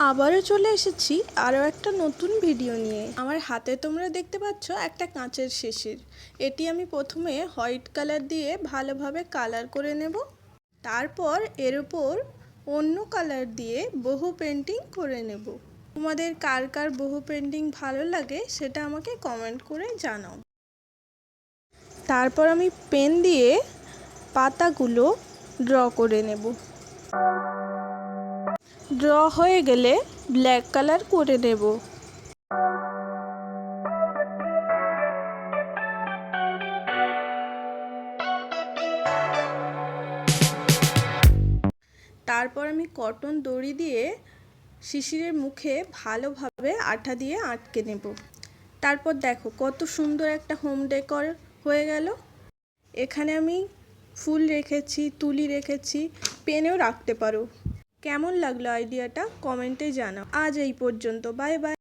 আবারও চলে এসেছি আরও একটা নতুন ভিডিও নিয়ে। আমার হাতে তোমরা দেখতে পাচ্ছ একটা কাঁচের শিশির। এটি আমি প্রথমে হোয়াইট কালার দিয়ে ভালোভাবে কালার করে নেব। তারপর এর উপর অন্য কালার দিয়ে বহু পেন্টিং করে নেব। তোমাদের কার কার বহু পেন্টিং ভালো লাগে সেটা আমাকে কমেন্ট করে জানাও। তারপর আমি পেন দিয়ে পাতাগুলো ড্র করে নেব। ড্র হয়ে গেলে ব্ল্যাক কালার করে নেব। তারপর আমি কটন দড়ি দিয়ে শিশিরের মুখে ভালোভাবে আঠা দিয়ে আটকে নেব। তারপর দেখো কত সুন্দর একটা হোম ডেকর হয়ে গেল। এখানে আমি ফুল রেখেছি, তুলি রেখেছি, পেনেও রাখতে পারো। কেমন লাগলো আইডিয়াটা কমেন্টে জানাও। আজ এই পর্যন্ত, বাই বাই।